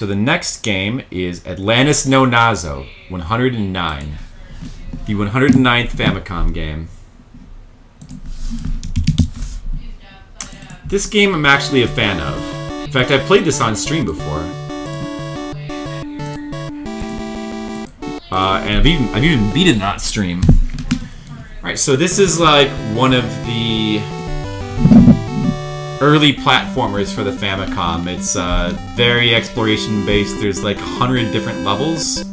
So the next game is Atlantis no Nazo, 109. The 109th Famicom game. This game I'm actually a fan of. In fact, I've played this on stream before. And I've even beaten it on stream. Alright, so this is like one of the early platformers for the Famicom. It's very exploration based. There's like 100 different levels.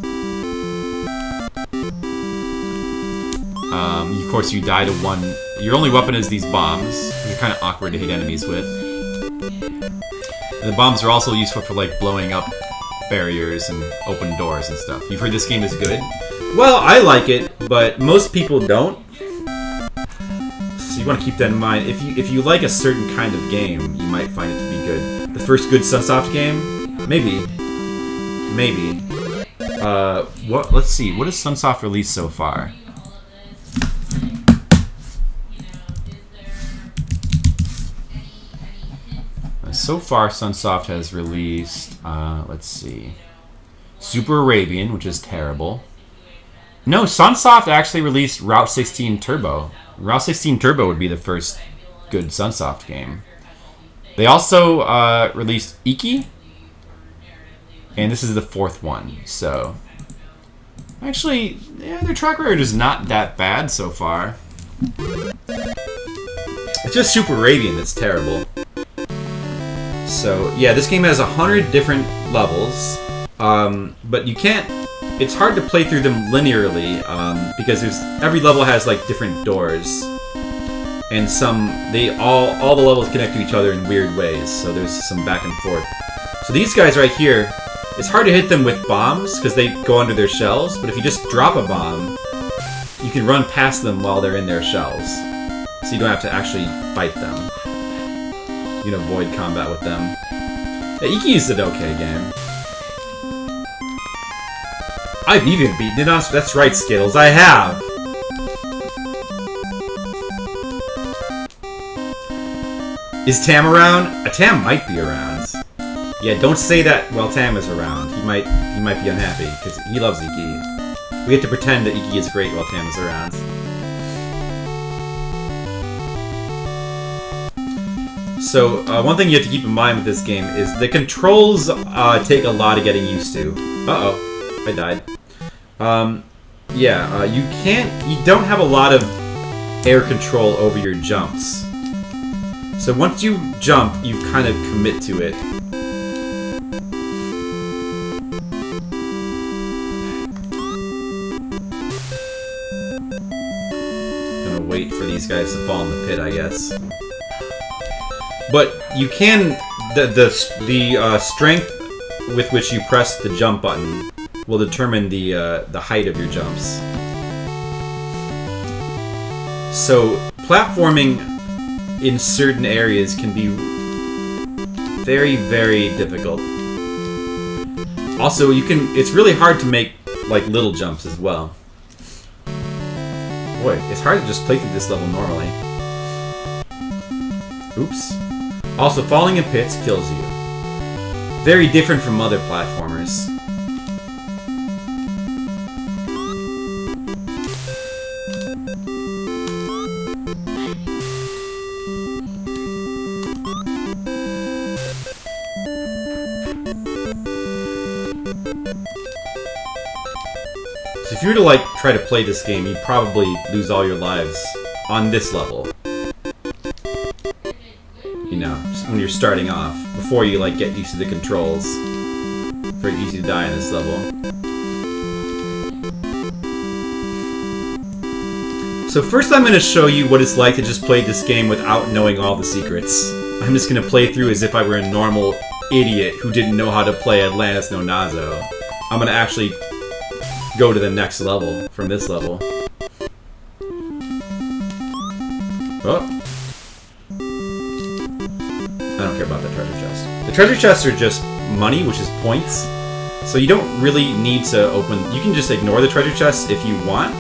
Of course, you die to one. Your only weapon is these bombs. They're kind of awkward to hit enemies with. And the bombs are also useful for like blowing up barriers and open doors and stuff. You've heard this game is good? Well, I like it, but most people don't. So you want to keep that in mind. If you like a certain kind of game, you might find it to be good. The first good Sunsoft game? Maybe. Maybe. Let's see. What has Sunsoft released so far? So far, Sunsoft has released, let's see, Super Arabian, which is terrible. No, Sunsoft actually released Route 16 Turbo. Route 16 Turbo would be the first good Sunsoft game. They also released Iki, and this is the fourth one. So, actually, yeah, their track record is not that bad so far. It's just Super Arabian that's terrible. So, yeah, this game has 100 different levels, but you can't, it's hard to play through them linearly, because every level has, like, different doors, and all the levels connect to each other in weird ways, so there's some back and forth. So these guys right here, it's hard to hit them with bombs, because they go under their shells, but if you just drop a bomb, you can run past them while they're in their shells, so you don't have to actually fight them. You can avoid combat with them. Yeah, Iki is an okay game. I've even beaten it on... That's right, Skittles, I have! Is Tam around? Tam might be around. Yeah, don't say that while Tam is around. He might be unhappy, because he loves Iki. We get to pretend that Iki is great while Tam is around. So, one thing you have to keep in mind with this game is the controls take a lot of getting used to. Uh-oh. I died. You don't have a lot of air control over your jumps. So once you jump, you kind of commit to it. Gonna wait for these guys to fall in the pit, I guess. But you can, the strength with which you press the jump button will determine the height of your jumps. So platforming in certain areas can be very, very difficult. Also, it's really hard to make like little jumps as well. Boy, it's hard to just play through this level normally. Oops. Also, falling in pits kills you. Very different from other platformers. So if you were to like try to play this game, you'd probably lose all your lives on this level. You know, just when you're starting off, before you like get used to the controls. Very easy to die in this level. So first I'm going to show you what it's like to just play this game without knowing all the secrets. I'm just going to play through as if I were a normal idiot who didn't know how to play Atlantis no Nazo. I'm going to actually go to the next level from this level. Oh. I don't care about the treasure chest. The treasure chests are just money, which is points. So you don't really need to open... You can just ignore the treasure chests if you want.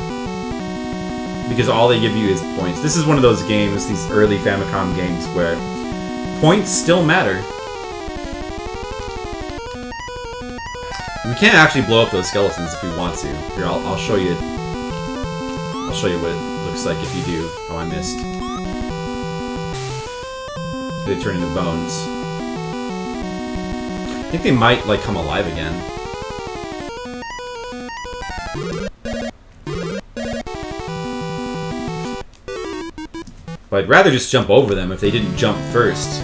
Because all they give you is points. This is one of those games, these early Famicom games, where points still matter. We can actually blow up those skeletons if we want to. Here, I'll show you. I'll show you what it looks like if you do. Oh, I missed. They turn into bones. I think they might, like, come alive again. But I'd rather just jump over them if they didn't jump first.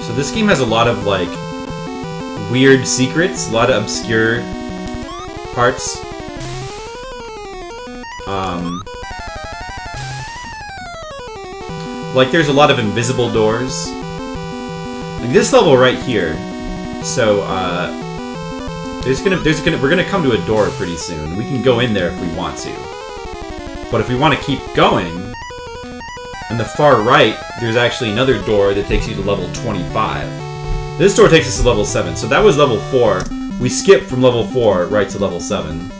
So this game has a lot of, like, weird secrets, a lot of obscure parts. Like, there's a lot of invisible doors. Like this level right here. So, we're gonna come to a door pretty soon. We can go in there if we want to. But if we want to keep going, on the far right, there's actually another door that takes you to level 25. This door takes us to level 7. So that was level 4. We skipped from level 4 right to level 7.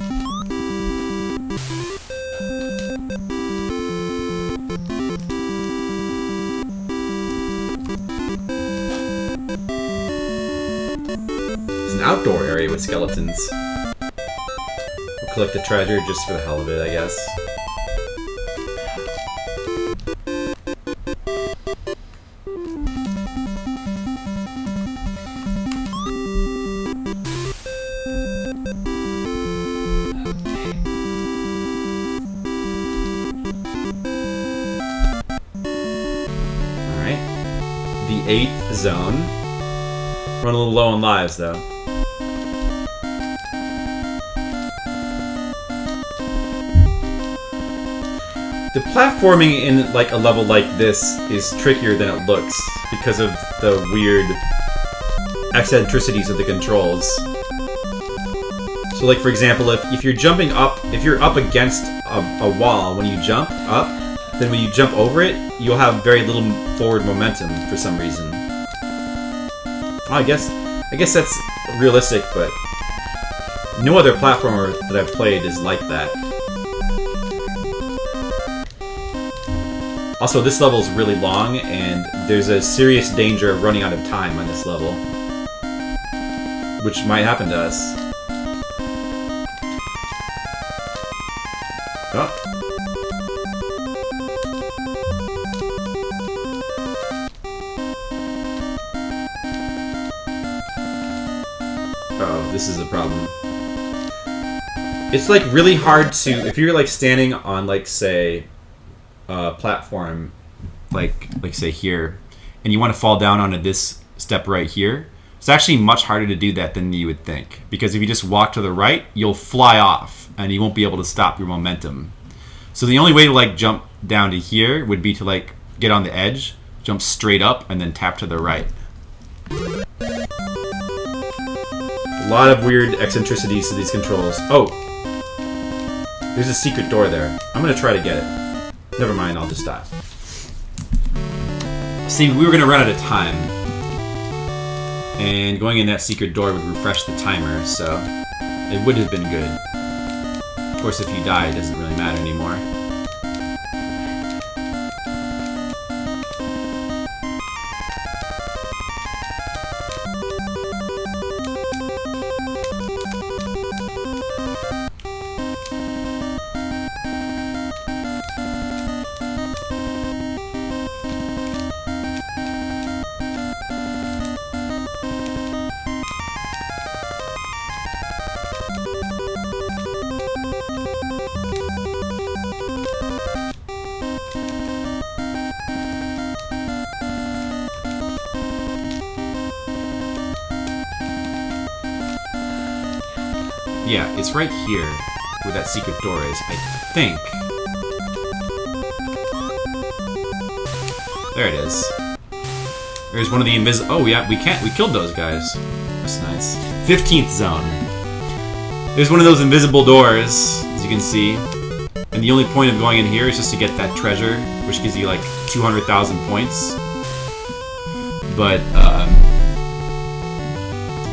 Outdoor area with skeletons. We'll collect the treasure just for the hell of it, I guess. Alright. The 8th zone. Run a little low on lives, though. The platforming in like a level like this is trickier than it looks because of the weird eccentricities of the controls. So like for example, if you're jumping up, if you're up against a wall when you jump up, then when you jump over it, you'll have very little forward momentum for some reason. I guess that's realistic, but no other platformer that I've played is like that. Also, this level is really long, and there's a serious danger of running out of time on this level. Which might happen to us. Oh. Uh-oh, this is a problem. It's like really hard to, if you're like standing on like say platform like say here, and you want to fall down onto this step right here, it's actually much harder to do that than you would think, because if you just walk to the right, you'll fly off and you won't be able to stop your momentum. So the only way to like jump down to here would be to like get on the edge, jump straight up, and then tap to the right. A lot of weird eccentricities to these controls. Oh, there's a secret door there. I'm gonna try to get it. Never mind, I'll just die. See, we were gonna run out of time. And going in that secret door would refresh the timer, so it would have been good. Of course, if you die, it doesn't really matter anymore. Yeah, it's right here where that secret door is, I think. There it is. There's one of the oh yeah, we killed those guys. That's nice. 15th zone. There's one of those invisible doors, as you can see. And the only point of going in here is just to get that treasure, which gives you like 200,000 points. But,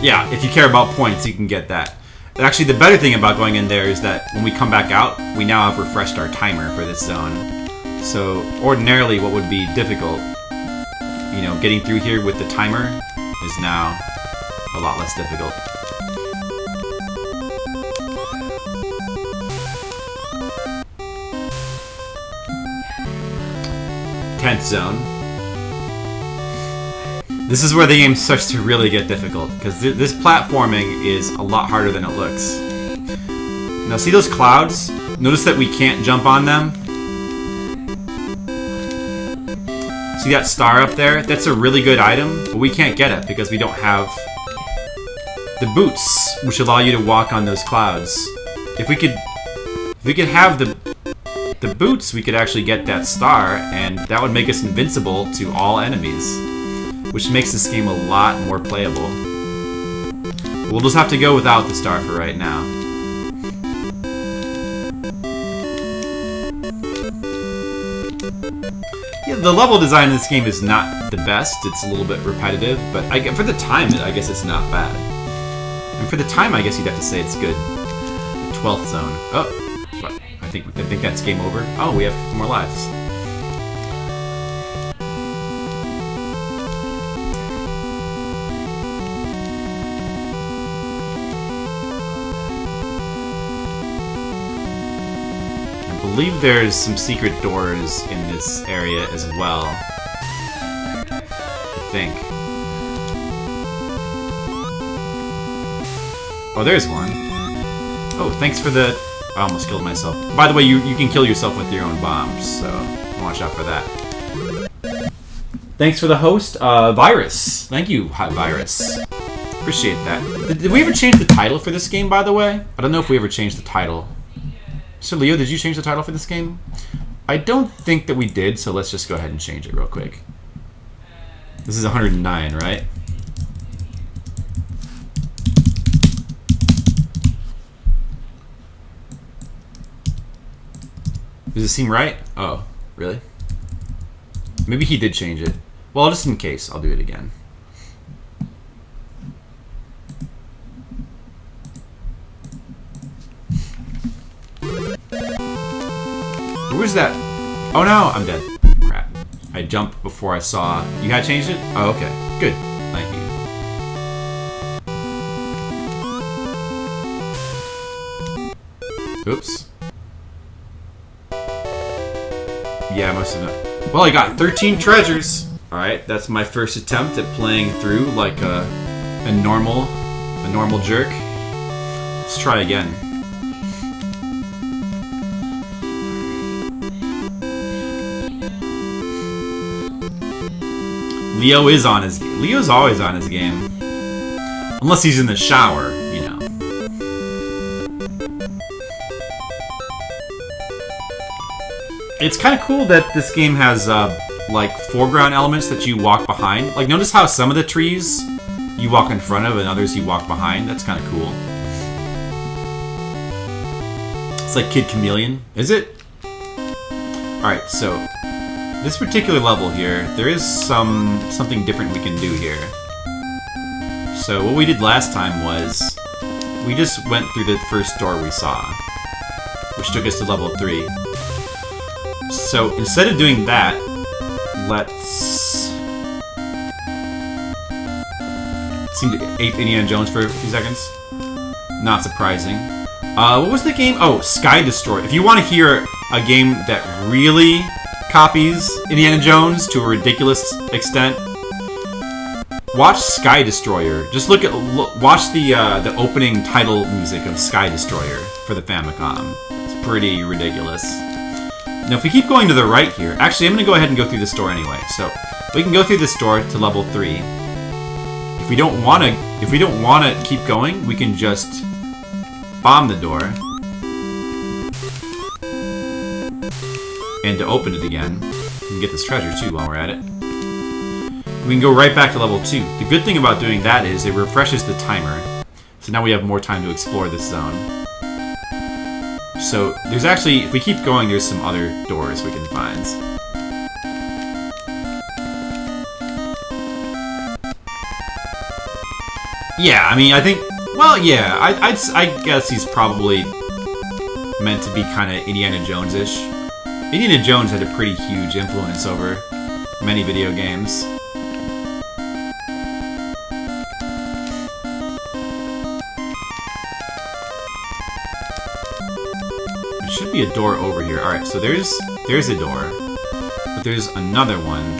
yeah, if you care about points, you can get that. Actually, the better thing about going in there is that when we come back out, we now have refreshed our timer for this zone. So ordinarily what would be difficult, you know, getting through here with the timer is now a lot less difficult. Tenth zone. This is where the game starts to really get difficult, because this platforming is a lot harder than it looks. Now see those clouds? Notice that we can't jump on them. See that star up there? That's a really good item, but we can't get it because we don't have the boots, which allow you to walk on those clouds. If we could have the boots, we could actually get that star, and that would make us invincible to all enemies, which makes this game a lot more playable. We'll just have to go without the star for right now. Yeah, the level design in this game is not the best. It's a little bit repetitive, but for the time, I guess it's not bad. And for the time, I guess you'd have to say it's good. The 12th zone. Oh. I think that's game over. Oh, we have 2 more lives. I believe there's some secret doors in this area as well. I think. Oh, there's one. Oh, thanks for the... I almost killed myself. By the way, you can kill yourself with your own bombs, so watch out for that. Thanks for the host, Virus. Thank you, Virus. Appreciate that. Did we ever change the title for this game, by the way? I don't know if we ever changed the title. So, Leo, did you change the title for this game? I don't think that we did, so let's just go ahead and change it real quick. This is 109, right? Does it seem right? Oh, really? Maybe he did change it. Well, just in case, I'll do it again. Where's that? Oh no, I'm dead. Crap. I jumped before I saw... You had changed it? Oh, okay. Good. Thank you. Oops. Yeah, I must have not. Well, I got 13 treasures. Alright, that's my first attempt at playing through like a normal jerk. Let's try again. Leo's always on his game. Unless he's in the shower, you know. It's kind of cool that this game has, like, foreground elements that you walk behind. Like, notice how some of the trees you walk in front of and others you walk behind? That's kind of cool. It's like Kid Chameleon. Is it? Alright, so... this particular level here, there is something different we can do here. So what we did last time was... we just went through the first door we saw, which took us to level 3. So instead of doing that, let's... seem to ape Indiana Jones for a few seconds. Not surprising. What was the game? Oh, Sky Destroyer. If you want to hear a game that really copies Indiana Jones to a ridiculous extent, watch Sky Destroyer. Just watch the opening title music of Sky Destroyer for the Famicom. It's pretty ridiculous. Now, if we keep going to the right here, actually, I'm going to go ahead and go through this door anyway. So we can go through this door to level 3. If we don't want to keep going, we can just bomb the door. And to open it again, we can get this treasure too while we're at it. We can go right back to level 2. The good thing about doing that is it refreshes the timer. So now we have more time to explore this zone. So there's actually, if we keep going, there's some other doors we can find. Yeah, I mean, I think, well, yeah, I guess he's probably meant to be kind of Indiana Jones-ish. Indiana Jones had a pretty huge influence over many video games. There should be a door over here. Alright, so there's a door. But there's another one.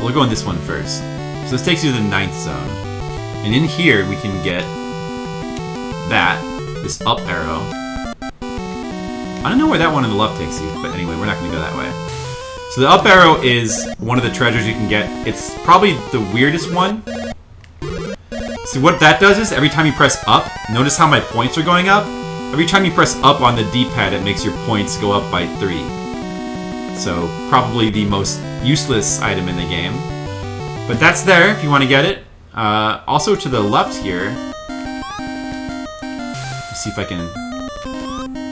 We'll go in this one first. So this takes you to the 9th zone. And in here we can get that. This up arrow. I don't know where that one on the left takes you, but anyway, we're not going to go that way. So the up arrow is one of the treasures you can get. It's probably the weirdest one. So what that does is, every time you press up, notice how my points are going up? Every time you press up on the D-pad, it makes your points go up by 3. So, probably the most useless item in the game. But that's there, if you want to get it. Also to the left here, see if I can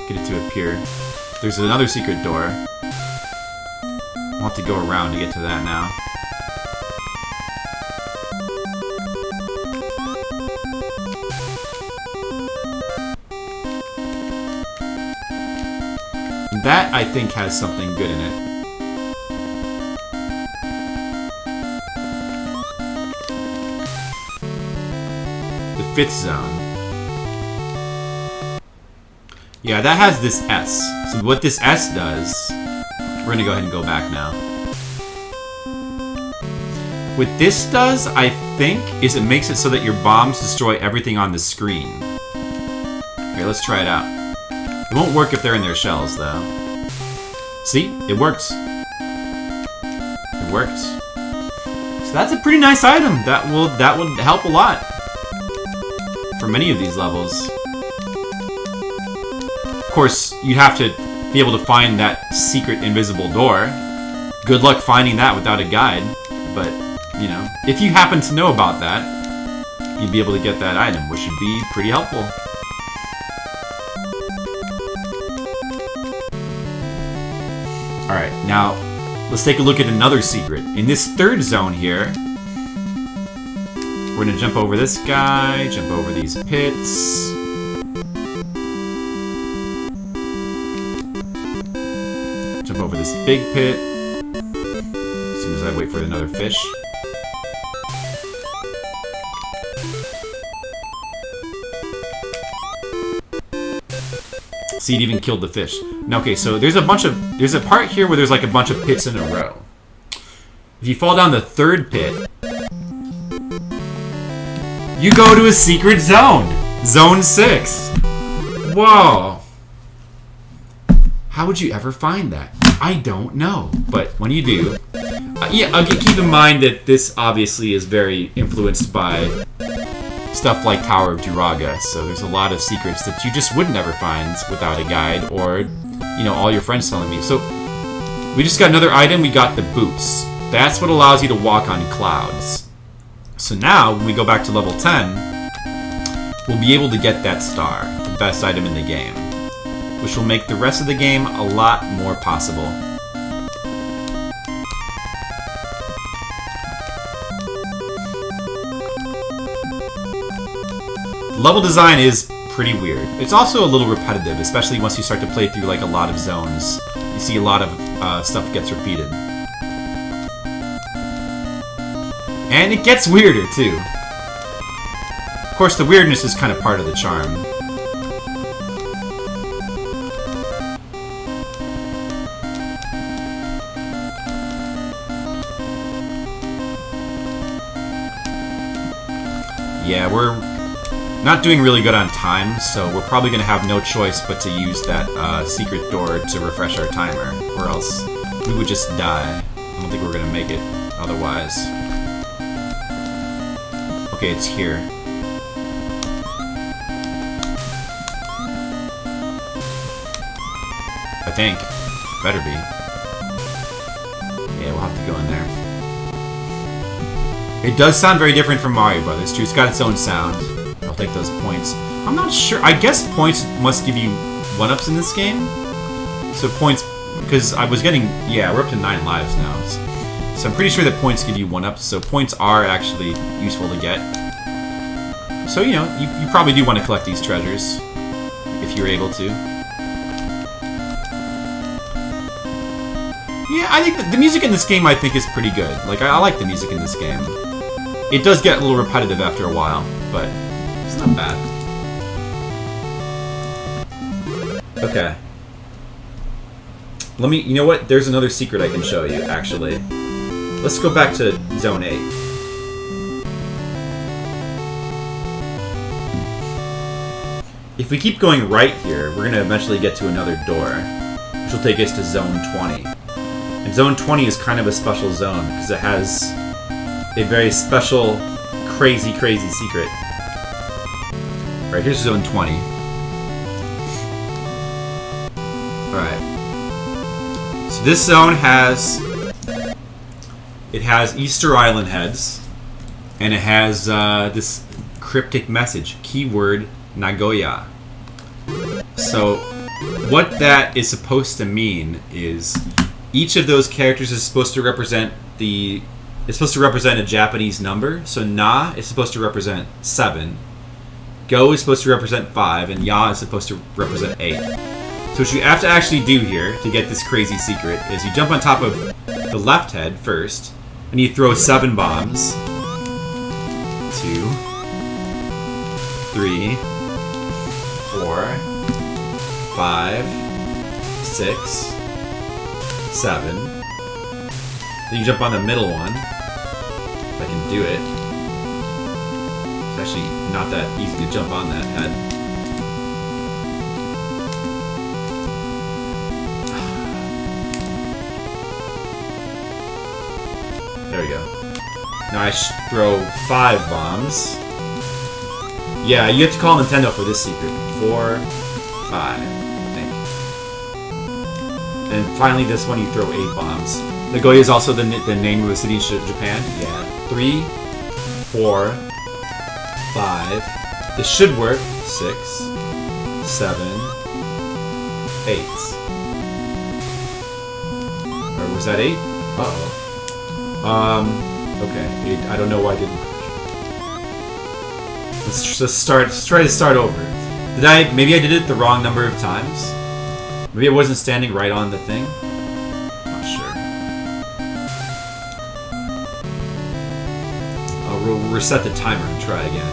get it to appear. There's another secret door. I'll have to go around to get to that now. That, I think, has something good in it. The 5th zone. Yeah, that has this S. So what this S does... We're gonna go ahead and go back now. What this does, I think, is it makes it so that your bombs destroy everything on the screen. Okay, let's try it out. It won't work if they're in their shells, though. See? It works. It works. So that's a pretty nice item. That would help a lot for many of these levels. Of course, you'd have to be able to find that secret invisible door. Good luck finding that without a guide. But, you know, if you happen to know about that, you'd be able to get that item, which would be pretty helpful. Alright, now let's take a look at another secret. In this 3rd zone here, we're gonna jump over this guy, jump over these pits. Jump over this big pit. As soon as I wait for another fish. See, it even killed the fish. Now, okay, so there's a part here where there's like a bunch of pits in a row. If you fall down the 3rd pit, you go to a secret zone. Zone 6. Whoa. How would you ever find that? I don't know. But when you do, yeah, keep in mind that this obviously is very influenced by stuff like Tower of Druaga, so there's a lot of secrets that you just would never find without a guide or, you know, all your friends telling me. So, we just got another item, we got the boots. That's what allows you to walk on clouds. So now, when we go back to level 10, we'll be able to get that star, the best item in the game, which will make the rest of the game a lot more possible. Level design is pretty weird. It's also a little repetitive, especially once you start to play through like a lot of zones. You see a lot of stuff gets repeated. And it gets weirder, too. Of course, the weirdness is kind of part of the charm. Yeah, we're not doing really good on time, so we're probably going to have no choice but to use that secret door to refresh our timer, or else we would just die. I don't think we're going to make it otherwise. Okay, it's here. I think. Better be. Yeah, we'll have to go in there. It does sound very different from Mario Brothers, too. It's got its own sound. I'll take those points. I'm not sure. I guess points must give you 1-ups in this game. So points, because I was getting, yeah, we're up to 9 lives now. So I'm pretty sure that points give you 1-ups. So points are actually useful to get. So, you know, you probably do want to collect these treasures. you're able to. Yeah, I think the music in this game, I think, is pretty good. Like, I like the music in this game. It does get a little repetitive after a while, but it's not bad. Okay. Let me, you know what? There's another secret I can show you, actually. Let's go back to Zone 8. If we keep going right here, we're going to eventually get to another door, which will take us to Zone 20. And Zone 20 is kind of a special zone, because it has a very special, crazy, crazy secret. Alright, here's Zone 20. Alright. So this zone has... It has Easter Island heads, and it has this cryptic message, keyword Nagoya. So what that is supposed to mean is each of those characters is supposed to represent a Japanese number. So Na is supposed to represent 7, Go is supposed to represent 5, and Ya is supposed to represent 8. So what you have to actually do here to get this crazy secret is you jump on top of the left head first, and you throw 7 bombs. 2, 3, 4, 5, 6, 7. Then you jump on the middle one. If I can do it. It's actually not that easy to jump on that head. There we go. Now I throw 5 bombs. Yeah, you have to call Nintendo for this secret. 4, 5, I think. And finally, this one you throw 8 bombs. Nagoya is also the name of the city in Japan. Yeah. 3, 4, 5. This should work. 6, 7, 8. Or was that 8? Uh-oh. Okay. I don't know why I didn't. Let's try to start over. Maybe I did it the wrong number of times? Maybe I wasn't standing right on the thing? Not sure. We'll reset the timer and try again.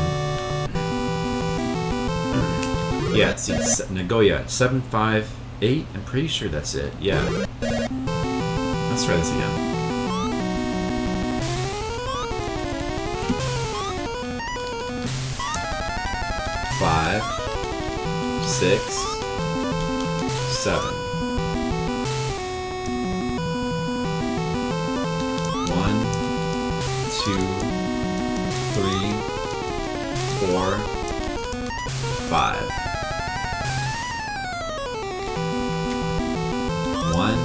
Yeah, let's see. Nagoya, 7, 5, 8? I'm pretty sure that's it. Yeah. Let's try this again. Five, 6, 7. 1, 2, 3, 4, 5. 1,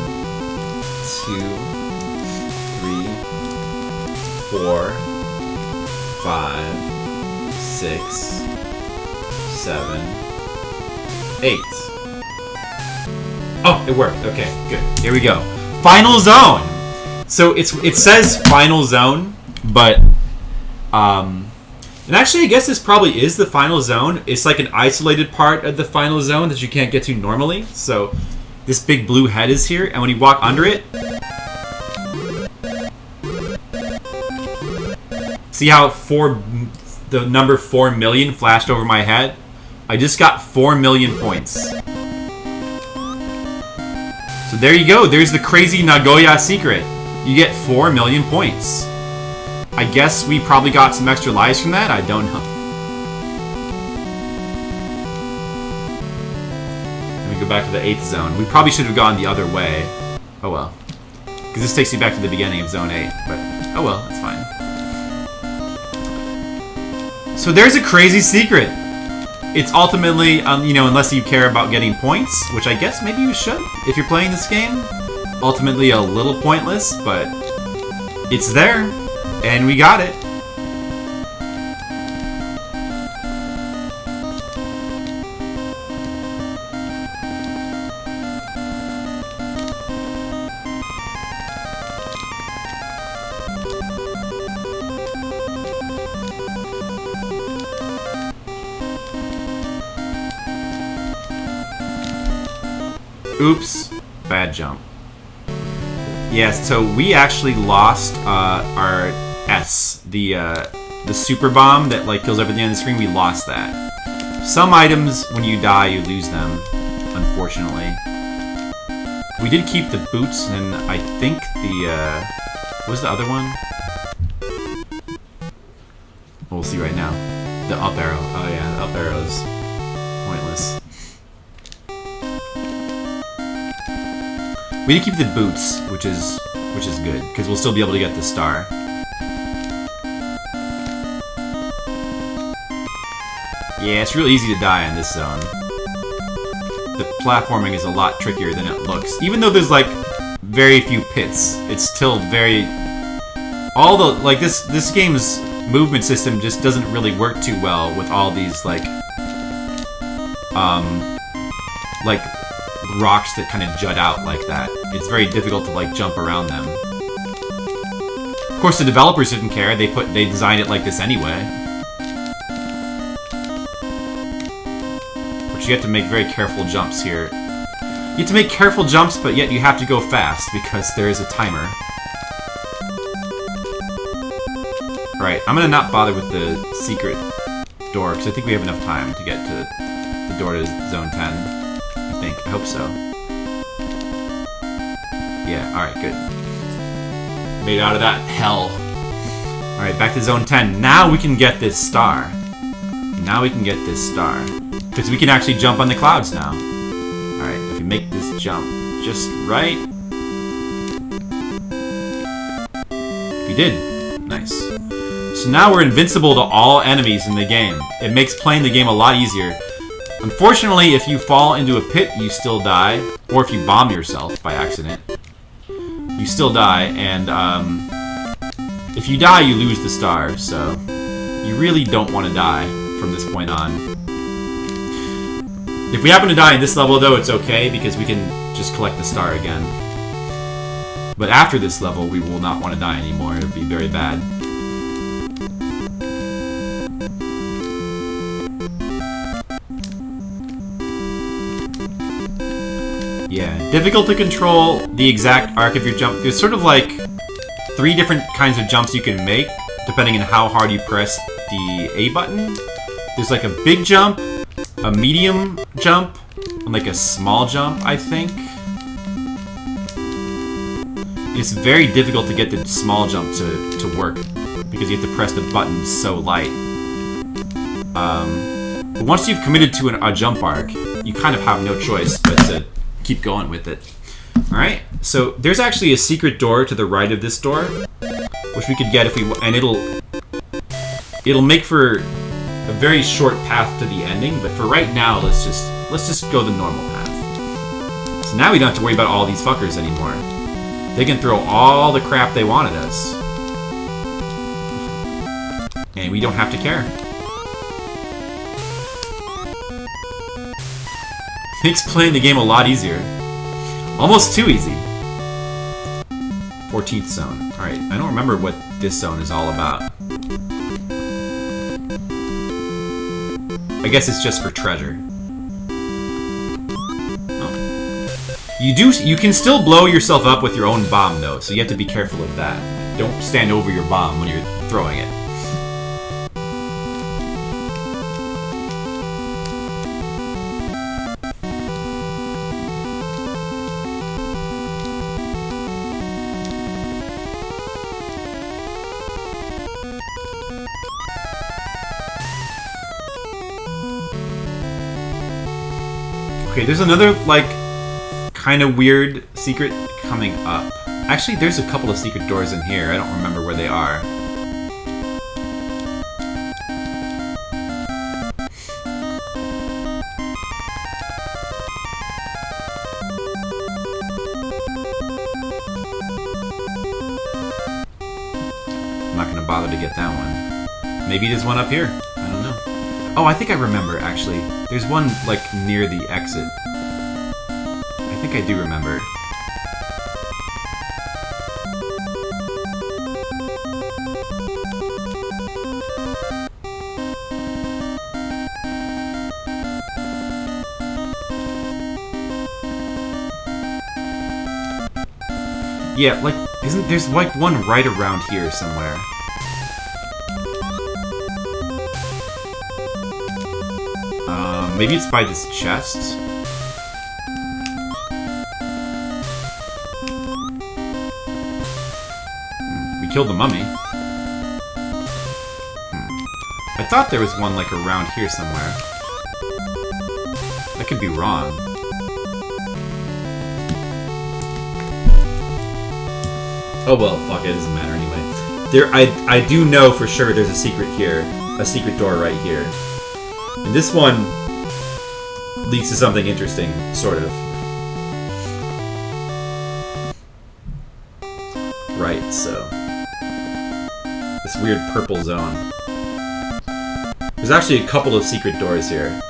2, 3, 4, 5, 6, 7, 8. Oh, it worked. Okay, good. Here we go. Final zone. So it says final zone, but and actually I guess this probably is the final zone. It's like an isolated part of the final zone that you can't get to normally. So this big blue head is here, and when you walk under it, see how the number 4 million flashed over my head? I just got 4 million points. So there you go. There's the crazy Nagoya secret. You get 4 million points. I guess we probably got some extra lives from that. I don't know. Let me go back to the 8th zone. We probably should have gone the other way. Oh well. Because this takes you back to the beginning of Zone 8. But oh well, that's fine. So there's a crazy secret. It's ultimately, you know, unless you care about getting points, which I guess maybe you should if you're playing this game, ultimately a little pointless, but it's there, and we got it. Oops. Bad jump. Yes, so we actually lost our S. The super bomb that like kills everything on the screen, we lost that. Some items, when you die, you lose them, unfortunately. We did keep the boots, and I think the, what was the other one? We'll see right now. The up arrow. Oh yeah, the up arrow is pointless. We did keep the boots, which is good, because we'll still be able to get the star. Yeah, it's real easy to die in this zone. The platforming is a lot trickier than it looks. Even though there's like very few pits, it's still very... All the, like this game's movement system just doesn't really work too well with all these like rocks that kind of jut out like that. It's very difficult to like jump around them. Of course the developers didn't care, they designed it like this anyway. You have to make very careful jumps here. You have to make careful jumps, but yet you have to go fast because there is a timer. Alright, I'm gonna not bother with the secret door because I think we have enough time to get to the door to zone 10. I think. I hope so. Yeah, alright, good. Made it out of that hell. Alright, back to zone 10. Now we can get this star. Now we can get this star. Because we can actually jump on the clouds now. Alright, if we make this jump just right. We did. Nice. So now we're invincible to all enemies in the game. It makes playing the game a lot easier. Unfortunately, if you fall into a pit, you still die. Or if you bomb yourself by accident, you still die. And if you die, you lose the star. So you really don't want to die from this point on. If we happen to die in this level, though, it's okay, because we can just collect the star again. But after this level, we will not want to die anymore. It would be very bad. Yeah, difficult to control the exact arc of your jump. There's sort of like 3 different kinds of jumps you can make, depending on how hard you press the A button. There's like a big jump, a medium jump, and like a small jump, I think. It's very difficult to get the small jump to work because you have to press the button so light. But once you've committed to a jump arc, you kind of have no choice but to keep going with it. Alright, so there's actually a secret door to the right of this door, which we could get if we... and it'll make for a very short path to the ending, but for right now, let's just go the normal path. So now we don't have to worry about all these fuckers anymore. They can throw all the crap they want at us. And we don't have to care. Makes playing the game a lot easier. Almost too easy. 14th zone. Alright, I don't remember what this zone is all about. I guess it's just for treasure. Oh. You can still blow yourself up with your own bomb though, so you have to be careful of that. Don't stand over your bomb when you're throwing it. Okay, there's another, like, kind of weird secret coming up. Actually, there's a couple of secret doors in here. I don't remember where they are. I'm not gonna bother to get that one. Maybe there's one up here. I don't know. Oh, I think I remember, actually. There's one, like, near the exit. I think I do remember. Yeah, like, there's like one right around here somewhere. Maybe it's by this chest? We killed the mummy. I thought there was one, like, around here somewhere. I could be wrong. Oh well, fuck it, doesn't matter anyway. I do know for sure there's a secret here. A secret door right here. And this one leads to something interesting, sort of. Right, so. This weird purple zone. There's actually a couple of secret doors here.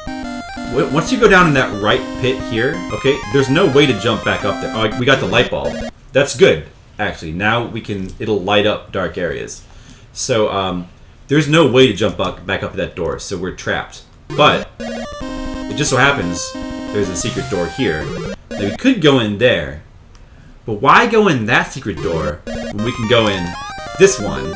Once you go down in that right pit here, okay, there's no way to jump back up there. Oh, we got the light bulb. That's good, actually. Now we can, it'll light up dark areas. So, there's no way to jump back up that door, so we're trapped. But, it just so happens, there's a secret door here. Now we could go in there, but why go in that secret door when we can go in this one?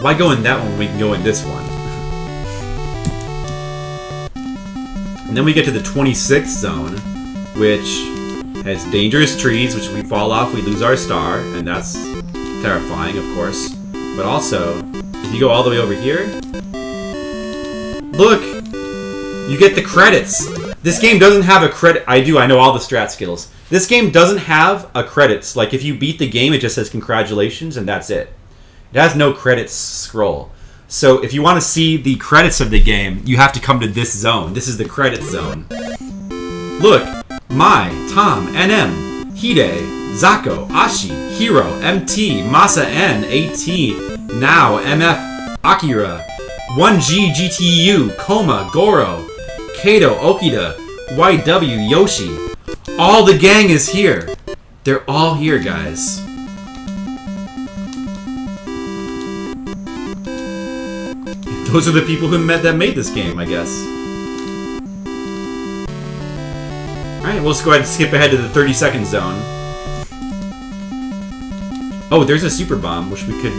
Why go in that one when we can go in this one? And then we get to the 26th zone, which has dangerous trees, which if we fall off, we lose our star, and that's terrifying, of course. But also, if you go all the way over here, look! You get the credits! This game doesn't have a credit. I know all the strat skills. This game doesn't have a credits. Like, if you beat the game, it just says congratulations, and that's it. It has no credits scroll. So if you want to see the credits of the game, you have to come to this zone. This is the credits zone. Look! Mai, Tom, NM, Hide, Zako, Ashi, Hiro, MT, Masa N, AT, Now, MF, Akira, 1G, GTU, Koma, Goro, Kato, Okida, YW, Yoshi. All the gang is here. They're all here, guys. Those are the people that made this game, I guess. Alright, we'll just go ahead and skip ahead to the 30-second zone. Oh, there's a super bomb, which we could...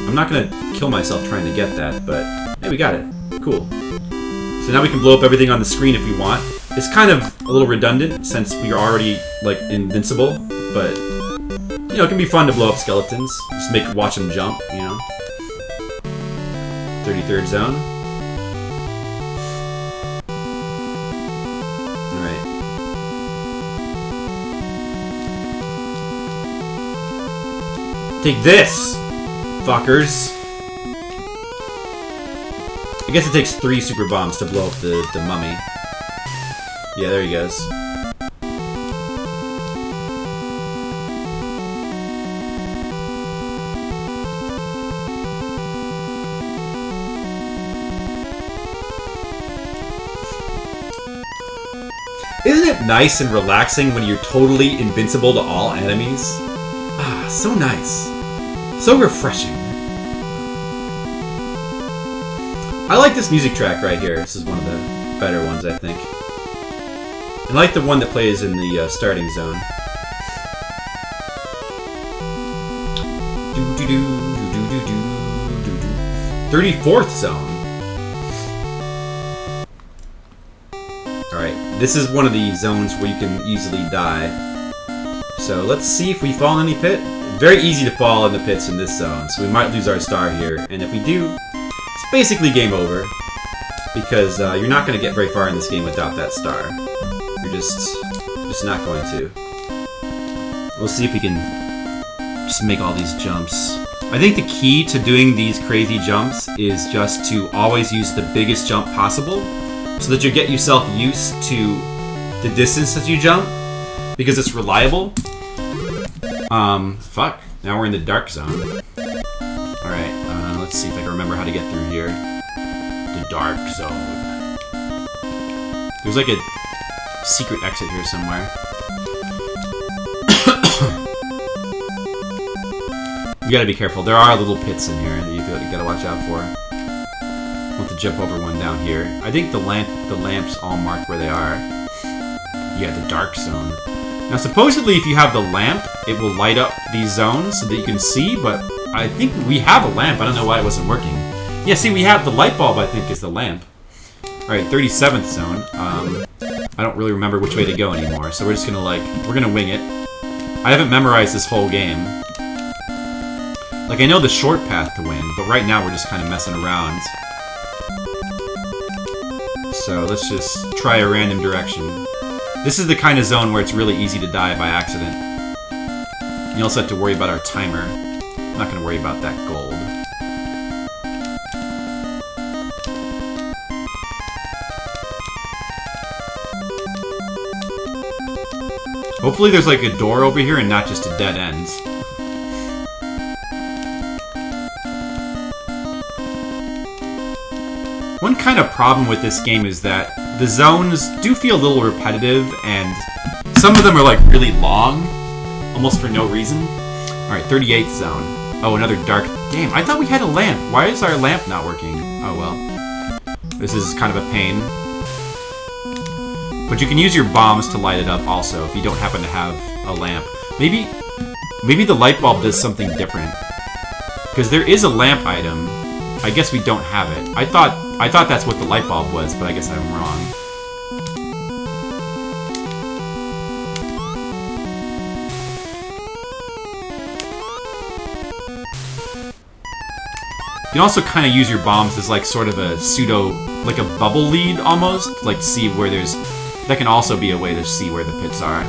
I'm not going to kill myself trying to get that, but... Hey, we got it. Cool. So now we can blow up everything on the screen if we want. It's kind of a little redundant, since we are already, like, invincible, but... You know, it can be fun to blow up skeletons. Just watch them jump, you know? 33rd zone. Alright. Take this, fuckers. I guess it takes 3 super bombs to blow up the mummy. Yeah, there he goes. Isn't it nice and relaxing when you're totally invincible to all enemies? Ah, so nice. So refreshing. I like this music track right here. This is one of the better ones, I think. I like the one that plays in the starting zone. 34th zone. Alright, this is one of the zones where you can easily die. So let's see if we fall in any pit. Very easy to fall in the pits in this zone, so we might lose our star here. And if we do, it's basically game over. Because you're not going to get very far in this game without that star. You're just not going to. We'll see if we can just make all these jumps. I think the key to doing these crazy jumps is just to always use the biggest jump possible, so that you get yourself used to the distance that you jump, because it's reliable. Fuck. Now we're in the dark zone. Alright, let's see if I can remember how to get through here. The dark zone. There's like a secret exit here somewhere. You gotta be careful. There are little pits in here that you gotta watch out for. I want to jump over one down here. I think the lamps all mark where they are. You got the dark zone. Now, supposedly, if you have the lamp, it will light up these zones so that you can see, but I think we have a lamp. I don't know why it wasn't working. Yeah, see, we have the light bulb, I think, is the lamp. Alright, 37th zone. I don't really remember which way to go anymore, so we're just gonna, we're gonna wing it. I haven't memorized this whole game. Like, I know the short path to win, but right now we're just kind of messing around. So, let's just try a random direction. This is the kind of zone where it's really easy to die by accident. You also have to worry about our timer. I'm not going to worry about that gold. Hopefully there's like a door over here and not just a dead end. One kind of problem with this game is that the zones do feel a little repetitive, and some of them are like really long, almost for no reason. Alright, 38th zone. Oh, another dark... Damn, I thought we had a lamp. Why is our lamp not working? Oh well. This is kind of a pain. But you can use your bombs to light it up also, if you don't happen to have a lamp. Maybe the light bulb does something different. Because there is a lamp item. I guess we don't have it. I thought that's what the light bulb was, but I guess I'm wrong. You can also kind of use your bombs as like sort of a pseudo, like a bubble lead almost, like to see where there's... That can also be a way to see where the pits are.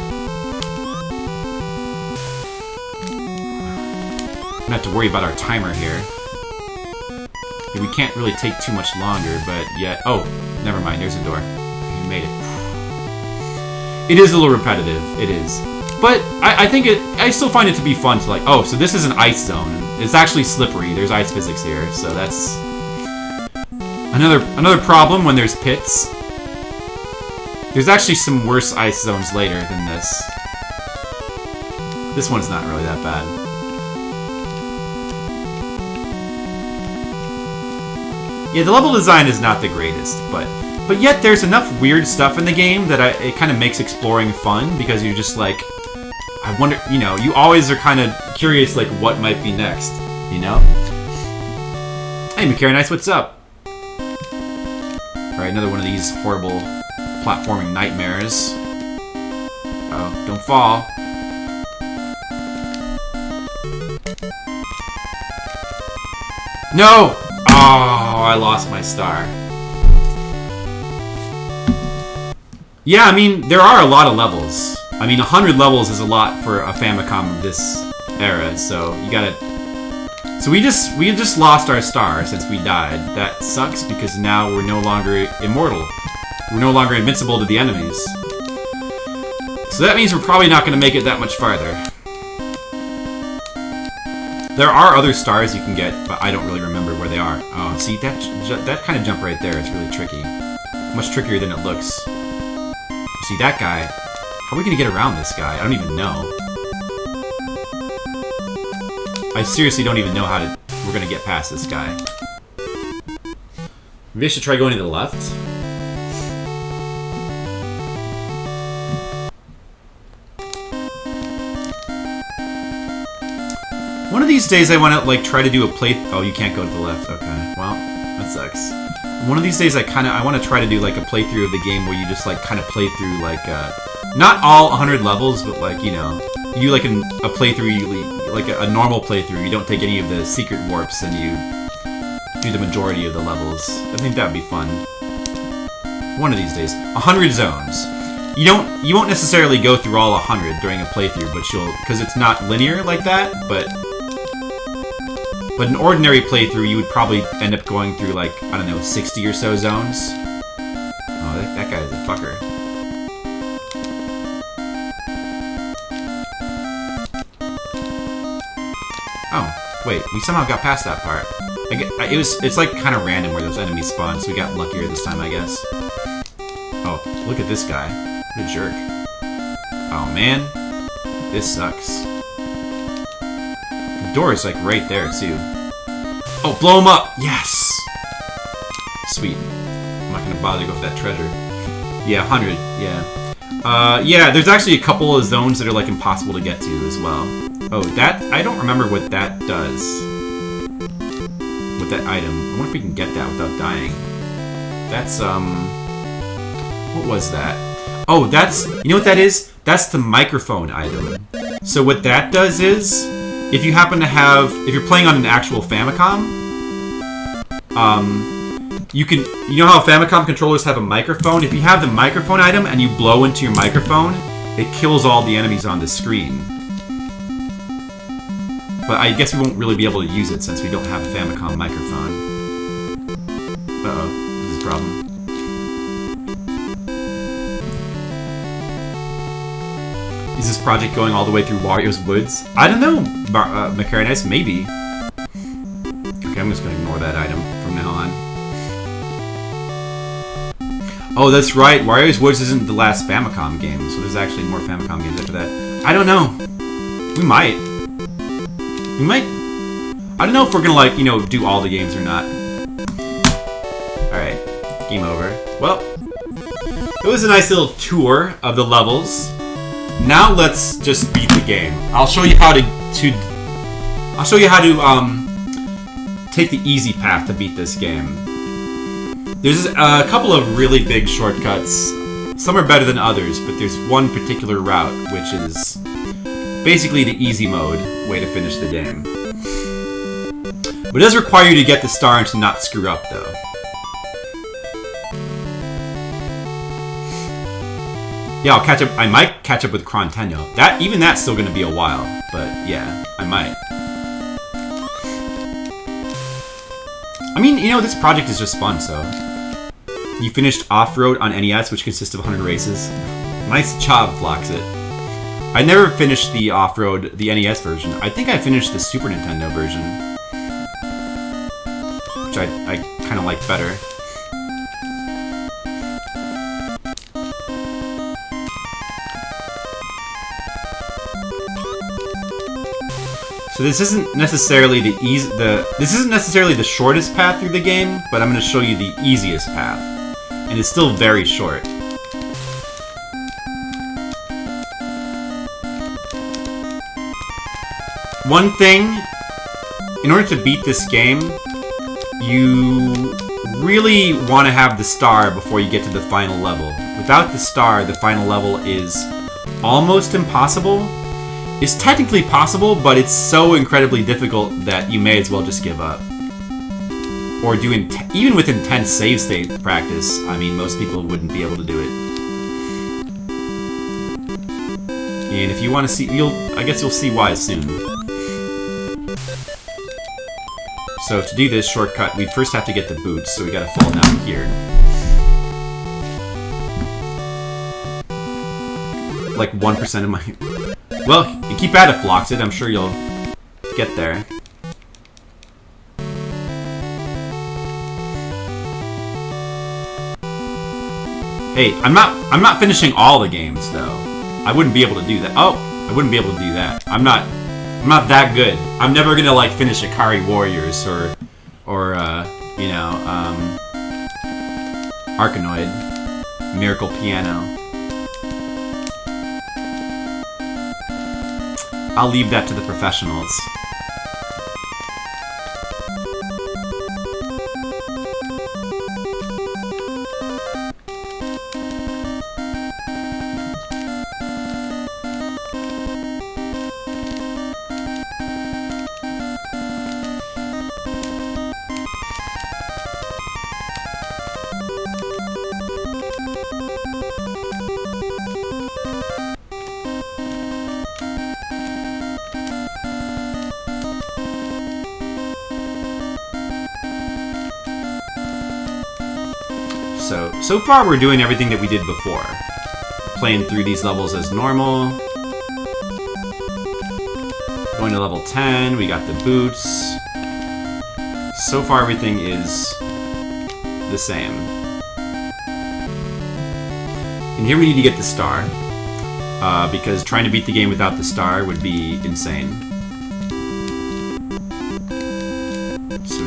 We don't have to worry about our timer here. We can't really take too much longer, but yet... Oh, never mind, there's a door. We made it. It is a little repetitive, it is. But I think I still find it to be fun to like, oh, so this is an ice zone. It's actually slippery, there's ice physics here, so that's... Another problem when there's pits. There's actually some worse ice zones later than this. This one's not really that bad. Yeah, the level design is not the greatest, but yet there's enough weird stuff in the game that it kind of makes exploring fun, because you're just like, I wonder, you know, you always are kind of curious, like, what might be next, you know? Hey, McCary Nice, what's up? Alright, another one of these horrible platforming nightmares. Oh, don't fall. No! Oh, I lost my star. Yeah, I mean, there are a lot of levels. I mean, 100 levels is a lot for a Famicom of this era, so you gotta... So we just lost our star since we died. That sucks, because now we're no longer immortal. We're no longer invincible to the enemies. So that means we're probably not going to make it that much farther. There are other stars you can get, but I don't really remember where they are. Oh, see, that kind of jump right there is really tricky. Much trickier than it looks. See, that guy... How are we going to get around this guy? I don't even know. I seriously don't even know how we're going to get past this guy. Maybe I should try going to the left? One of these days I want to, like, try to do a play... Oh, you can't go to the left. Okay, well, that sucks. One of these days I want to try to do, like, a playthrough of the game where you just, like, kind of play through, like, not all 100 levels, but, like, you know... You do, like, a playthrough, like, a normal playthrough. You don't take any of the secret warps, and you do the majority of the levels. I think that would be fun. One of these days. 100 zones. You won't necessarily go through all 100 during a playthrough, but because it's not linear like that, but an ordinary playthrough, you would probably end up going through, like, I don't know, 60 or so zones. Oh, that guy is a fucker. Oh, wait, we somehow got past that part. It's like kind of random where those enemies spawn, so we got luckier this time, I guess. Oh, look at this guy. What a jerk. Oh, man. This sucks. door is like right there too. Oh, blow him up! Yes! Sweet. I'm not gonna bother to go for that treasure. Yeah, 100, yeah. Yeah, there's actually a couple of zones that are like impossible to get to as well. Oh, that, I don't remember what that does. With that item. I wonder if we can get that without dying. That's, what was that? Oh, that's, you know what that is? That's the microphone item. So what that does is, if you happen to have, if you're playing on an actual Famicom, you can, you know how Famicom controllers have a microphone? If you have the microphone item and you blow into your microphone, it kills all the enemies on the screen. But I guess we won't really be able to use it since we don't have a Famicom microphone. Uh-oh, this is a problem. Is this project going all the way through Wario's Woods? I don't know, Macarinis, maybe. Okay, I'm just gonna ignore that item from now on. Oh, that's right, Wario's Woods isn't the last Famicom game, so there's actually more Famicom games after that. I don't know. We might. We might... I don't know if we're gonna, like, you know, do all the games or not. Alright, game over. Well, it was a nice little tour of the levels. Now let's just beat the game. I'll show you how to take the easy path to beat this game. There's a couple of really big shortcuts. Some are better than others, but there's one particular route, which is basically the easy mode way to finish the game. But it does require you to get the star and to not screw up, though. Yeah, I'll catch up. I might catch up with Chronological. Even that's still going to be a while, but yeah, I might. I mean, you know, this project is just fun, so. You finished Off-Road on NES, which consists of 100 races. Nice job, Floxit. I never finished the Off-Road, the NES version. I think I finished the Super Nintendo version. Which I kind of like better. So this isn't necessarily this isn't necessarily the shortest path through the game, but I'm going to show you the easiest path. And it's still very short. One thing, in order to beat this game, you really want to have the star before you get to the final level. Without the star, the final level is almost impossible. It's technically possible, but it's so incredibly difficult that you may as well just give up. Or do even with intense save state practice, I mean, most people wouldn't be able to do it. And if you want to see, I guess you'll see why soon. So to do this shortcut, we first have to get the boots, so we gotta fall down here. Like 1% of my... Well, you keep at it, Floxit. I'm sure you'll get there. Hey, I'm not finishing all the games though. I wouldn't be able to do that. Oh, I wouldn't be able to do that. I'm not that good. I'm never gonna like finish Ikari Warriors or you know, Arkanoid, Miracle Piano. I'll leave that to the professionals. So far we're doing everything that we did before. Playing through these levels as normal. Going to level 10, we got the boots. So far everything is the same. And here we need to get the star. Because trying to beat the game without the star would be insane.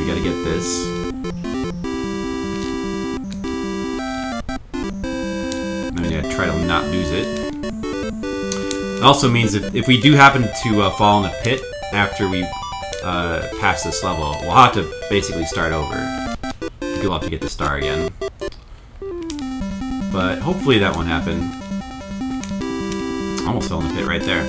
we gotta get this. And we gotta try to not lose it. It also means if we do happen to fall in a pit after we pass this level, we'll have to basically start over. You'll have to get the star again. But hopefully that won't happen. Almost fell in the pit right there.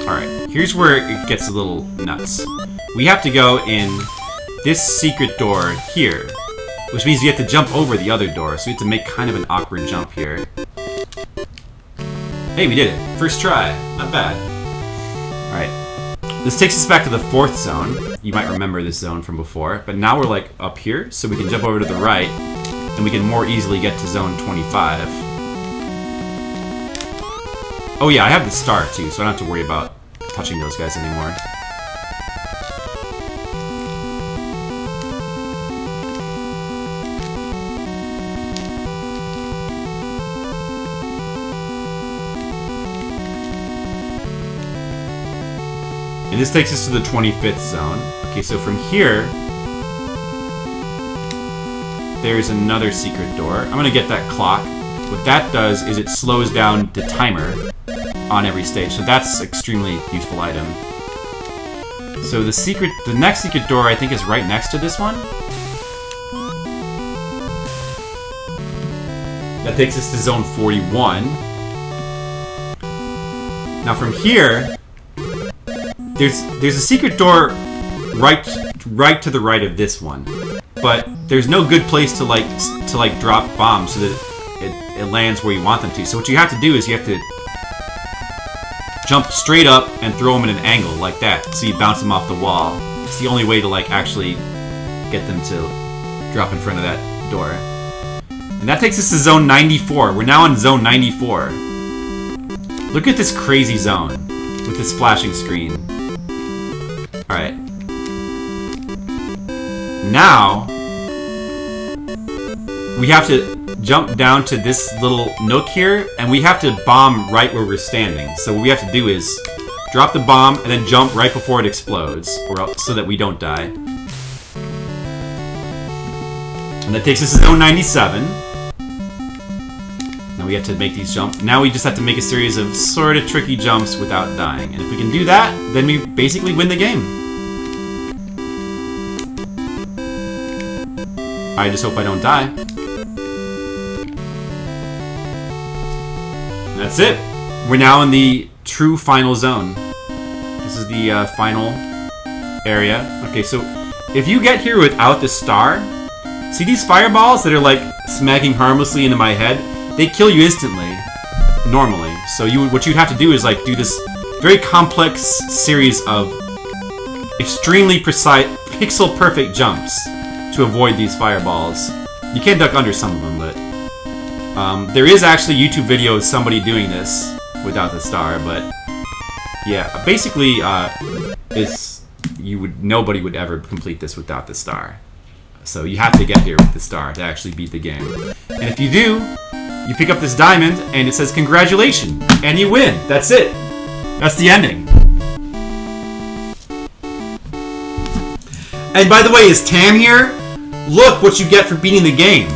Alright, here's where it gets a little nuts. We have to go in this secret door here, which means we have to jump over the other door, so we have to make kind of an awkward jump here. Hey, we did it. First try. Not bad. Alright. This takes us back to the 4th zone. You might remember this zone from before, but now we're like up here, so we can jump over to the right, and we can more easily get to zone 25. Oh yeah, I have the star too, so I don't have to worry about touching those guys anymore. And this takes us to the 25th zone. Okay, so from here, there's another secret door. I'm gonna get that clock. What that does is it slows down the timer on every stage, so that's extremely useful item. So the next secret door I think is right next to this one. That takes us to zone 41. Now from here, there's a secret door right to the right of this one, but there's no good place to drop bombs so that it lands where you want them to. So what you have to do is you have to jump straight up and throw them at an angle like that, so you bounce them off the wall. It's the only way to actually get them to drop in front of that door. And that takes us to zone 94. We're now in zone 94. Look at this crazy zone with this flashing screen. Alright. Now, we have to jump down to this little nook here, and we have to bomb right where we're standing. So what we have to do is drop the bomb and then jump right before it explodes, so that we don't die. And that takes us to zone 97. Now we have to make these jumps. Now we just have to make a series of sort of tricky jumps without dying. And if we can do that, then we basically win the game. I just hope I don't die. And that's it. We're now in the true final zone. This is the final area. Okay, so if you get here without the star, see these fireballs that are smacking harmlessly into my head? They kill you instantly, normally. So what you'd have to do is do this very complex series of extremely precise, pixel-perfect jumps to avoid these fireballs. You can duck under some of them, but there is actually a YouTube video of somebody doing this without the star. But yeah, basically, nobody would ever complete this without the star. So you have to get here with the star to actually beat the game. And if you do, you pick up this diamond, and it says congratulations, and you win. That's it. That's the ending. And by the way, is Tam here? Look what you get for beating the game.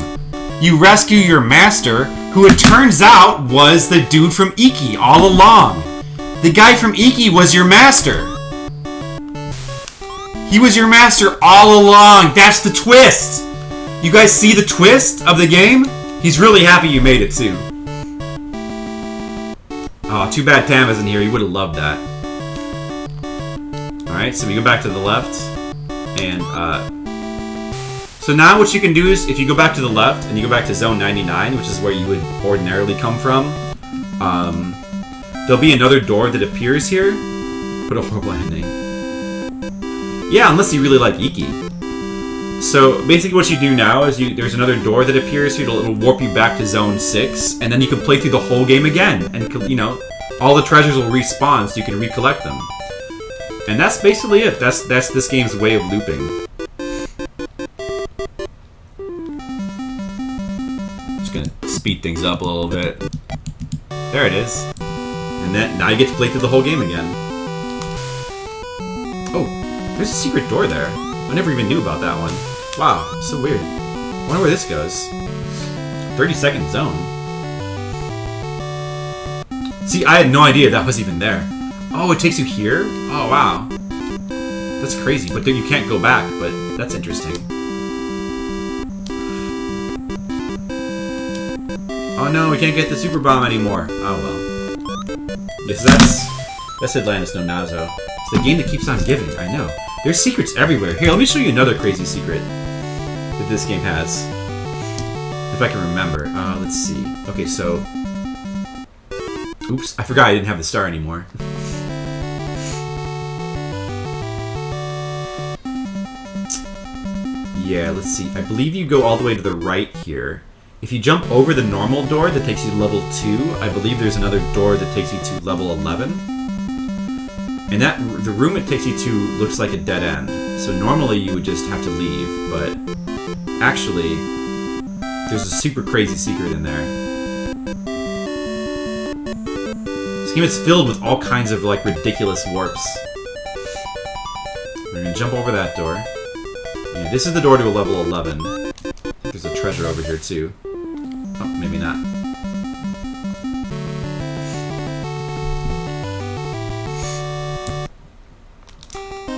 You rescue your master, who it turns out was the dude from Iki all along. The guy from Iki was your master. He was your master all along. That's the twist. You guys see the twist of the game? He's really happy you made it too. Oh, too bad Tam isn't here. He would have loved that. Alright, so we go back to the left. And, so now what you can do is, if you go back to the left, and you go back to zone 99, which is where you would ordinarily come from, there'll be another door that appears here. What a horrible ending. Yeah, unless you really like Iki. So basically what you do now is there's another door that appears here. It'll warp you back to zone 6, and then you can play through the whole game again. And, all the treasures will respawn so you can recollect them. And that's basically it. That's this game's way of looping. Just gonna speed things up a little bit. There it is. And then now you get to play through the whole game again. Oh, there's a secret door there. I never even knew about that one. Wow, so weird. I wonder where this goes. 30-second zone. See, I had no idea that was even there. Oh, it takes you here? Oh, wow. That's crazy, but then you can't go back, but that's interesting. Oh no, we can't get the super bomb anymore. Oh well. Yes, that's Atlantis, no Nazo. It's the game that keeps on giving, I know. There's secrets everywhere. Here, let me show you another crazy secret that this game has. If I can remember. Let's see. Okay, so... Oops, I forgot I didn't have the star anymore. Yeah, let's see. I believe you go all the way to the right here. If you jump over the normal door that takes you to level 2, I believe there's another door that takes you to level 11. And the room it takes you to looks like a dead end. So normally you would just have to leave, but actually, there's a super crazy secret in there. This game is filled with all kinds of like ridiculous warps. We're gonna jump over that door. Yeah, this is the door to a level 11. I think there's a treasure over here too. Oh, maybe not.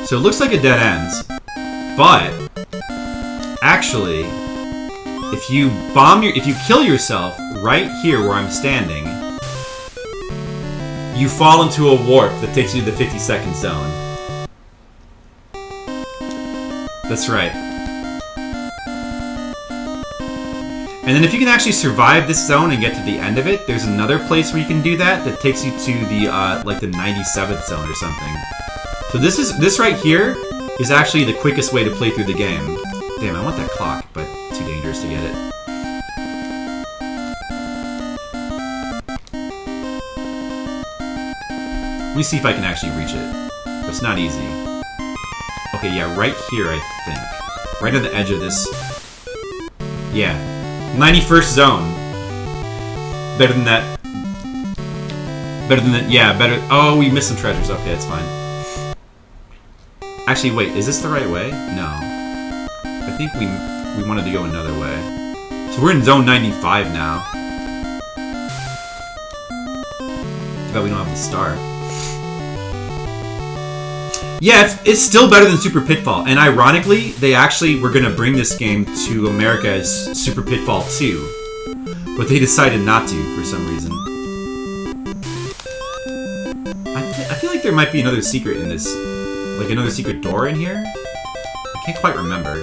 So it looks like a dead end, but actually, if you kill yourself right here where I'm standing, you fall into a warp that takes you to the 50-second zone. That's right. And then if you can actually survive this zone and get to the end of it, there's another place where you can do that that takes you to the like the 97th zone or something. So this right here is actually the quickest way to play through the game. Damn, I want that clock, but too dangerous to get it. Let me see if I can actually reach it. But it's not easy. Okay, yeah, right here, I think. Right on the edge of this. Yeah. 91st zone. Better than that. Better than that. Yeah, better. Oh, we missed some treasures. Okay, that's fine. Actually, wait. Is this the right way? No. I think we wanted to go another way. So we're in zone 95 now. Too bad we don't have the star. Yeah, it's still better than Super Pitfall. And ironically, they actually were going to bring this game to America as Super Pitfall II. But they decided not to for some reason. I feel like there might be another secret in this. Like another secret door in here? I can't quite remember.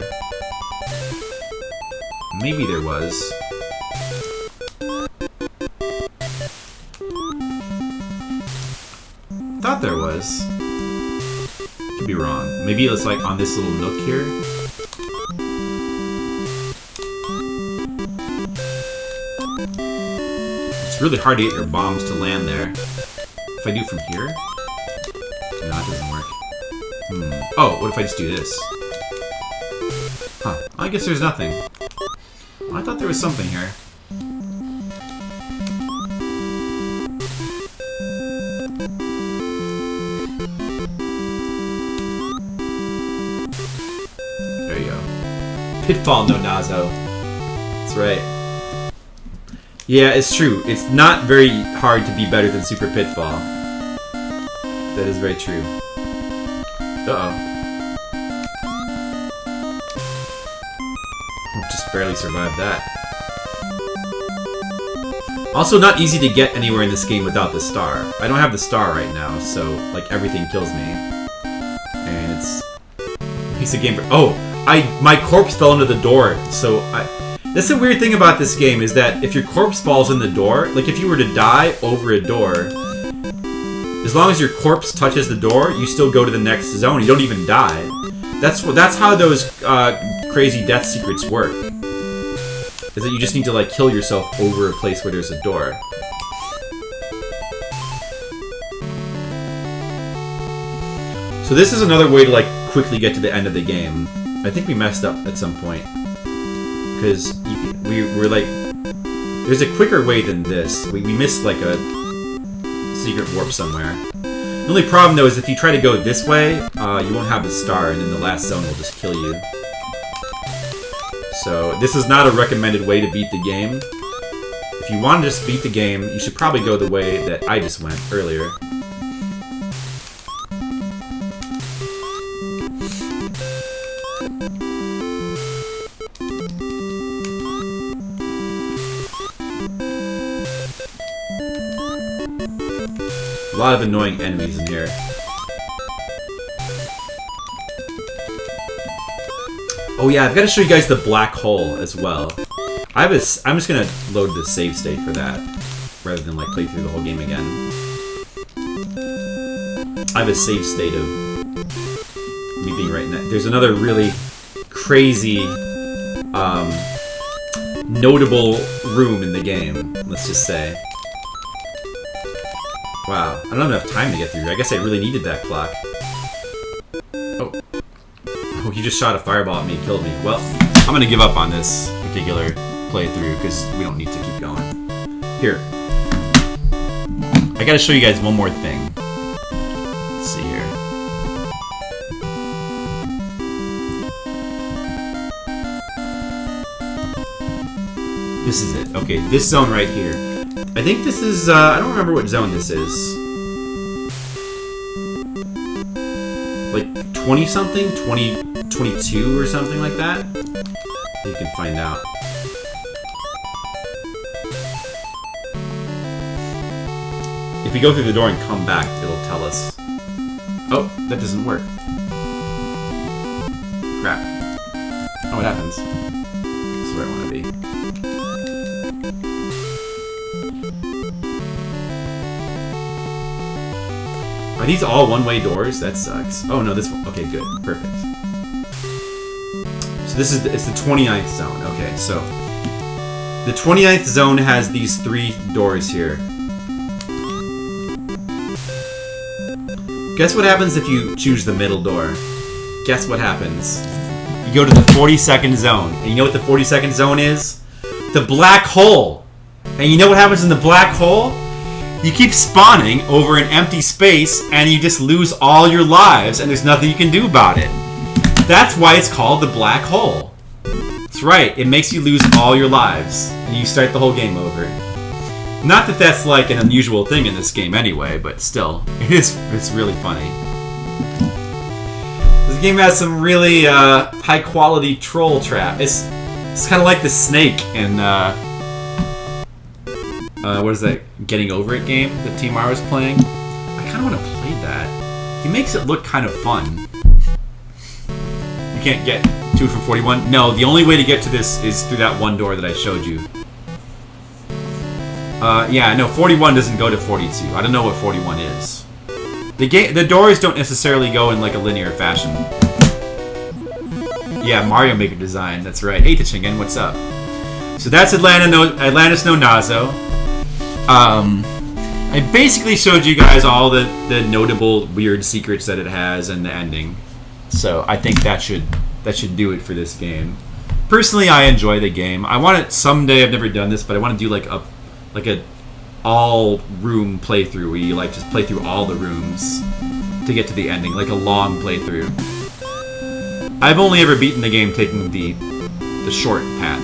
Maybe there was. Thought there was. Could be wrong. Maybe it's like on this little nook here. It's really hard to get your bombs to land there. If I do from here? No, that doesn't work. Oh, what if I just do this? Huh. I guess there's nothing. I thought there was something here. There you go. Pitfall, no Nazo. That's right. Yeah, it's true. It's not very hard to be better than Super Pitfall. That is very true. Uh-oh. Just barely survived that. Also, not easy to get anywhere in this game without the star. I don't have the star right now, so, like, everything kills me. And it makes the game... Oh! My corpse fell into the door, so That's the weird thing about this game, is that if your corpse falls in the door, like, if you were to die over a door... As long as your corpse touches the door, you still go to the next zone. You don't even die. That's how those crazy death secrets work. Is that you just need to like kill yourself over a place where there's a door. So this is another way to like quickly get to the end of the game. I think we messed up at some point because we were like, there's a quicker way than this. We missed like secret warp somewhere. The only problem, though, is if you try to go this way, you won't have the star, and then the last zone will just kill you. So, this is not a recommended way to beat the game. If you want to just beat the game, you should probably go the way that I just went earlier. A lot of annoying enemies in here. Oh yeah, I've got to show you guys the black hole as well. I'm just gonna load the save state for that, rather than like play through the whole game again. I have a save state of me being right now. There's another really crazy, notable room in the game, let's just say. Wow, I don't have enough time to get through. I guess I really needed that clock. Oh, he just shot a fireball at me and killed me. Well, I'm gonna give up on this particular playthrough because we don't need to keep going. Here. I gotta show you guys one more thing. Let's see here. This is it. Okay, this zone right here. I think this is, I don't remember what zone this is. Like 20-something? 22 or something like that? You can find out. If we go through the door and come back, it'll tell us. Oh, that doesn't work. Crap. Oh, what happens? This is where I want to be. Are these all one-way doors? That sucks. Oh no, this one. Okay, good. Perfect. So this is it's the 29th zone. Okay, so the 29th zone has these 3 doors here. Guess what happens if you choose the middle door? Guess what happens? You go to the 42nd zone. And you know what the 42nd zone is? The black hole. And you know what happens in the black hole? You keep spawning over an empty space and you just lose all your lives and there's nothing you can do about it. That's why it's called the black hole. That's right, it makes you lose all your lives and you start the whole game over. Not that that's like an unusual thing in this game anyway, but still, it's really funny. This game has some really high quality troll trap. It's kind of like the snake in what is that, Getting Over It game that T-Mar was playing? I kind of want to play that. He makes it look kind of fun. You can't get to it from 41? No, the only way to get to this is through that one door that I showed you. Yeah, no, 41 doesn't go to 42. I don't know what 41 is. The doors don't necessarily go in like a linear fashion. Yeah, Mario Maker design, that's right. Hey, Tachingen, what's up? So that's Atlantis no Nazo. I basically showed you guys all the notable weird secrets that it has and the ending. So I think that should do it for this game. Personally, I enjoy the game. I want it someday. I've never done this, but I want to do like a all room playthrough where you like just play through all the rooms to get to the ending, like a long playthrough. I've only ever beaten the game taking the short path.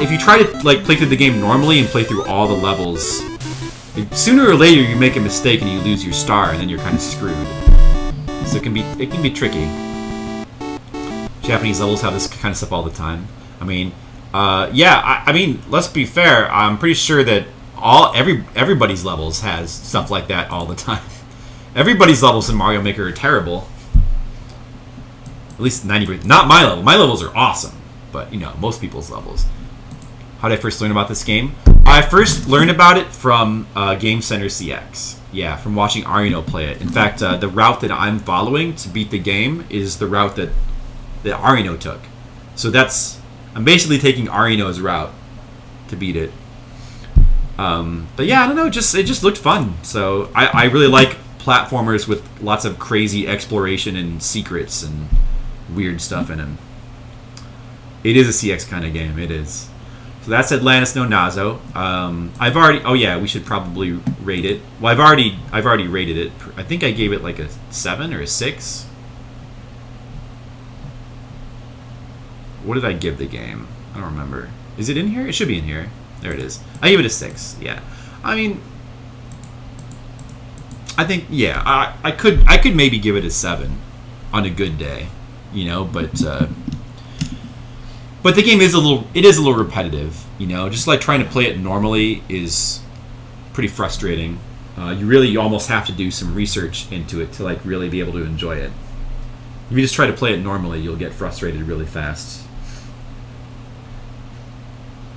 If you try to like play through the game normally and play through all the levels, sooner or later you make a mistake and you lose your star, and then you're kind of screwed. So it can be tricky. Japanese levels have this kind of stuff all the time. I mean, yeah. I mean, let's be fair. I'm pretty sure that everybody's levels has stuff like that all the time. Everybody's levels in Mario Maker are terrible. At least 90%. Not my level. My levels are awesome. But, you know, most people's levels. How did I first learn about this game? I first learned about it from Game Center CX. Yeah, from watching Arino play it. In fact, the route that I'm following to beat the game is the route that Arino took. So I'm basically taking Arino's route to beat it. But yeah, I don't know, it just looked fun. So I really like platformers with lots of crazy exploration and secrets and weird stuff in them. It is a CX kind of game, it is. So So that's Atlantis no Nazo. I've already. Oh yeah, we should probably rate it. Well, I've already rated it. I think I gave it like a 7 or a 6. What did I give the game? I don't remember. Is it in here? It should be in here. There it is. I gave it a 6. Yeah. I mean, I think yeah. I could maybe give it a 7 on a good day, you know. But the game is a little repetitive, you know. Just like trying to play it normally is pretty frustrating. You almost have to do some research into it to like really be able to enjoy it. If you just try to play it normally, you'll get frustrated really fast.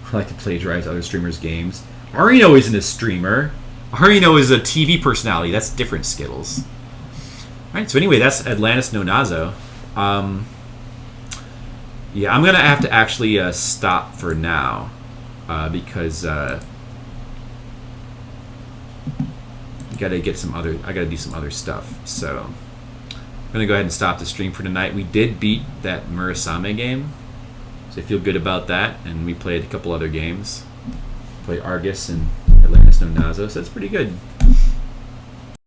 I like to plagiarize other streamers' games. Arino isn't a streamer. Arino is a TV personality. That's different Skittles. Alright, so anyway, that's Atlantis no Nazo. Yeah, I'm gonna have to actually stop for now because I gotta do some other stuff. So I'm gonna go ahead and stop the stream for tonight. We did beat that Murasame game, so I feel good about that. And we played a couple other games. Played Argus and Atlantis no Nazo, so that's pretty good.